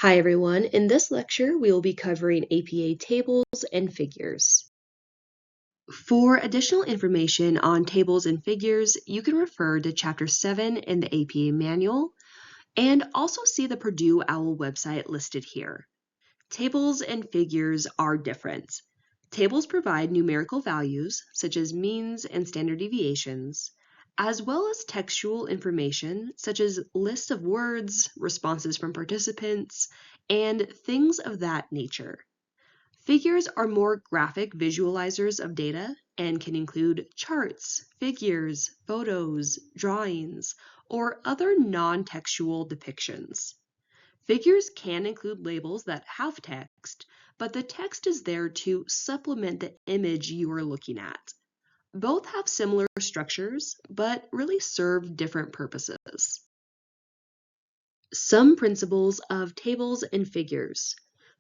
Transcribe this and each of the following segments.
Hi everyone, in this lecture we will be covering APA tables and figures. For additional information on tables and figures, you can refer to Chapter 7 in the APA manual and also see the Purdue OWL website listed here. Tables and figures are different. Tables provide numerical values such as means and standard deviations, as well as textual information such as lists of words, responses from participants, and things of that nature. Figures are more graphic visualizers of data and can include charts, figures, photos, drawings, or other non-textual depictions. Figures can include labels that have text, but the text is there to supplement the image you are looking at. Both have similar structures, but really serve different purposes. Some principles of tables and figures.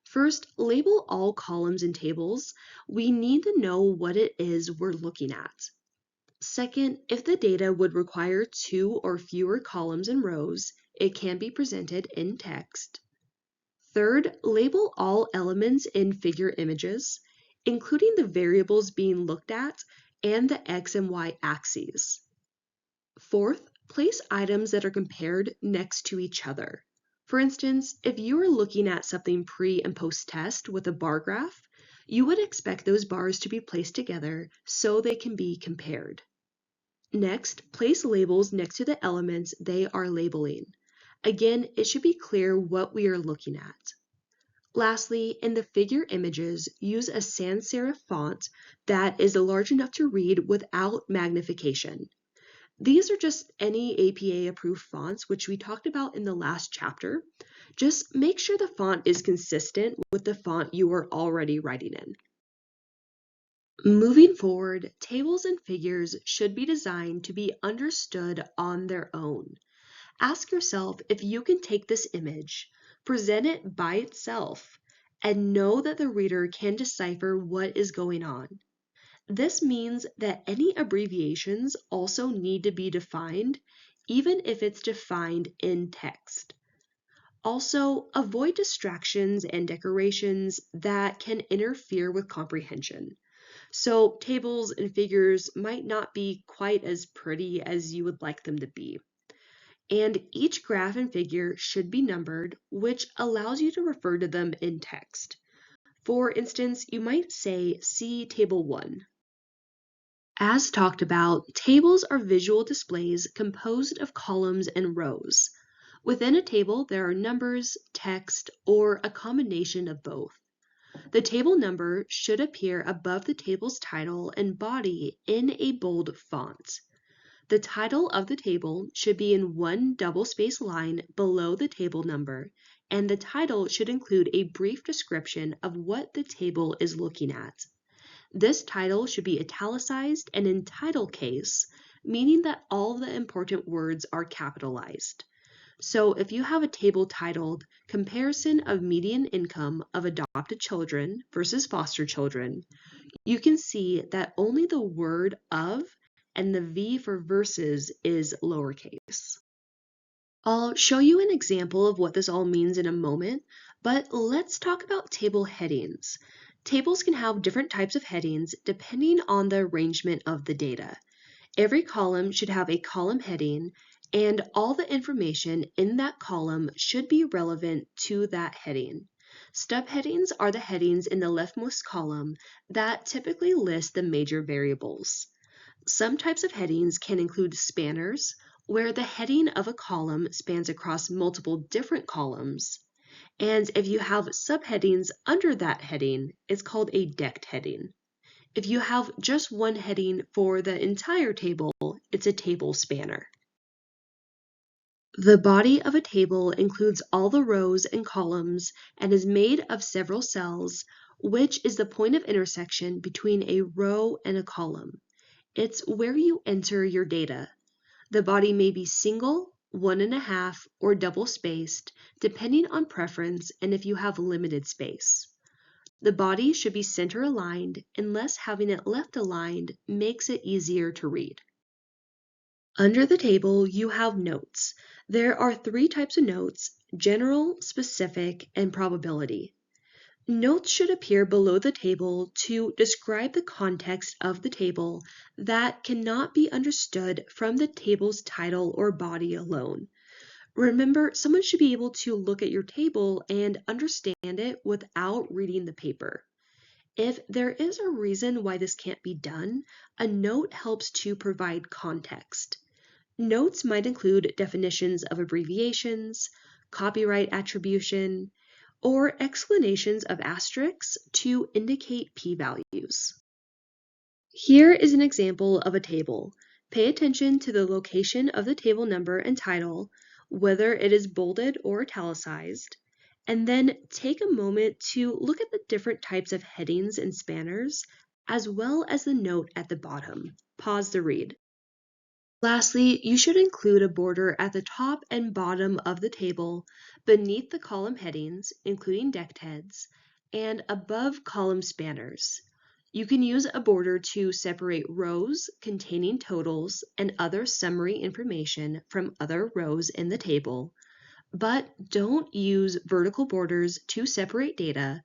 First, label all columns in tables. We need to know what it is we're looking at. Second, if the data would require 2 or fewer columns and rows, it can be presented in text. Third, label all elements in figure images, including the variables being looked at and the X and Y axes. Fourth, place items that are compared next to each other. For instance, if you are looking at something pre and post test with a bar graph, you would expect those bars to be placed together so they can be compared. Next, place labels next to the elements they are labeling. Again, it should be clear what we are looking at. Lastly, in the figure images, use a sans serif font that is large enough to read without magnification. These are just any APA-approved fonts, which we talked about in the last chapter. Just make sure the font is consistent with the font you are already writing in. Moving forward, tables and figures should be designed to be understood on their own. Ask yourself if you can take this image, present it by itself, and know that the reader can decipher what is going on. This means that any abbreviations also need to be defined, even if it's defined in text. Also, avoid distractions and decorations that can interfere with comprehension. So tables and figures might not be quite as pretty as you would like them to be. And each graph and figure should be numbered, which allows you to refer to them in text. For instance, you might say, see Table 1. As talked about, tables are visual displays composed of columns and rows. Within a table, there are numbers, text, or a combination of both. The table number should appear above the table's title and body in a bold font. The title of the table should be in one double-spaced line below the table number, and the title should include a brief description of what the table is looking at. This title should be italicized and in title case, meaning that all the important words are capitalized. So if you have a table titled Comparison of Median Income of Adopted Children versus Foster Children, you can see that only the word of and the V for versus is lowercase. I'll show you an example of what this all means in a moment, but let's talk about table headings. Tables can have different types of headings depending on the arrangement of the data. Every column should have a column heading, and all the information in that column should be relevant to that heading. Subheadings are the headings in the leftmost column that typically list the major variables. Some types of headings can include spanners, where the heading of a column spans across multiple different columns. And if you have subheadings under that heading, it's called a decked heading. If you have just one heading for the entire table, it's a table spanner. The body of a table includes all the rows and columns and is made of several cells, which is the point of intersection between a row and a column. It's where you enter your data. The body may be single, 1.5, or double-spaced, depending on preference and if you have limited space. The body should be center-aligned unless having it left-aligned makes it easier to read. Under the table, you have notes. There are 3 types of notes, general, specific, and probability. Notes should appear below the table to describe the context of the table that cannot be understood from the table's title or body alone. Remember, someone should be able to look at your table and understand it without reading the paper. If there is a reason why this can't be done, a note helps to provide context. Notes might include definitions of abbreviations, copyright attribution, or explanations of asterisks to indicate p-values. Here is an example of a table. Pay attention to the location of the table number and title, whether it is bolded or italicized, and then take a moment to look at the different types of headings and spanners, as well as the note at the bottom. Pause the read. Lastly, you should include a border at the top and bottom of the table, beneath the column headings, including deck heads, and above column spanners. You can use a border to separate rows containing totals and other summary information from other rows in the table, but don't use vertical borders to separate data,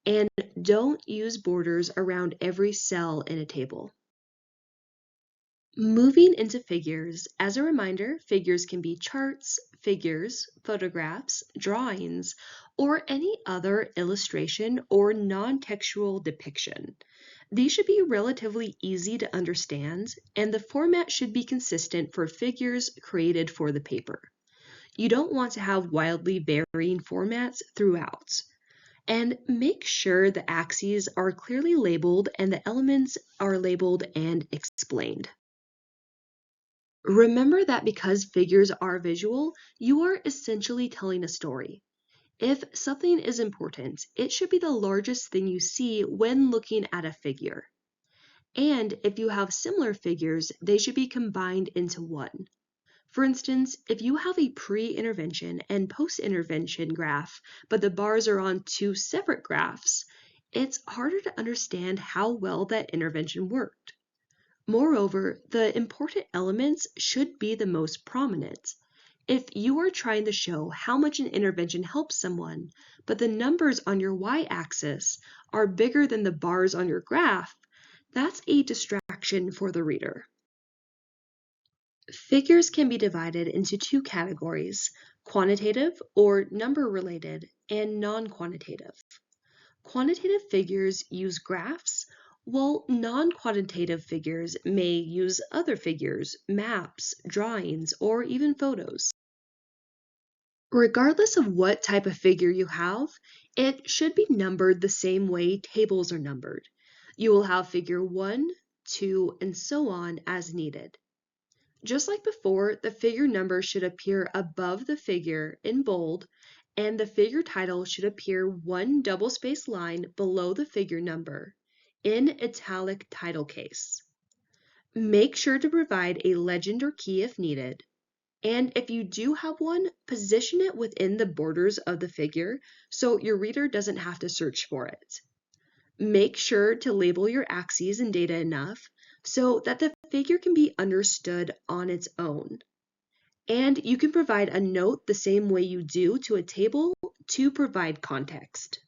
and don't use borders around every cell in a table. Moving into figures, as a reminder, figures can be charts, figures, photographs, drawings, or any other illustration or non-textual depiction. These should be relatively easy to understand, and the format should be consistent for figures created for the paper. You don't want to have wildly varying formats throughout. And make sure the axes are clearly labeled and the elements are labeled and explained. Remember that because figures are visual, you are essentially telling a story. If something is important, it should be the largest thing you see when looking at a figure. And if you have similar figures, they should be combined into one. For instance, if you have a pre-intervention and post-intervention graph, but the bars are on two separate graphs, it's harder to understand how well that intervention worked. Moreover, the important elements should be the most prominent. If you are trying to show how much an intervention helps someone, but the numbers on your y-axis are bigger than the bars on your graph, that's a distraction for the reader. Figures can be divided into two categories, quantitative or number-related and non-quantitative. Quantitative figures use graphs, while non-quantitative figures may use other figures, maps, drawings, or even photos. Regardless of what type of figure you have, it should be numbered the same way tables are numbered. You will have figure 1, 2, and so on as needed. Just like before, the figure number should appear above the figure in bold, and the figure title should appear one double-spaced line below the figure number in italic title case. Make sure to provide a legend or key if needed, and if you do have one, position it within the borders of the figure so your reader doesn't have to search for it. Make sure to label your axes and data enough so that the figure can be understood on its own. And you can provide a note the same way you do to a table to provide context.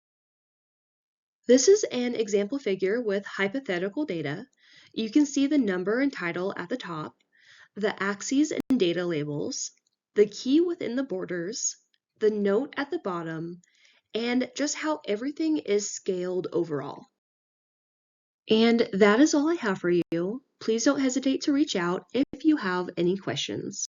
This is an example figure with hypothetical data. You can see the number and title at the top, the axes and data labels, the key within the borders, the note at the bottom, and just how everything is scaled overall. And that is all I have for you. Please don't hesitate to reach out if you have any questions.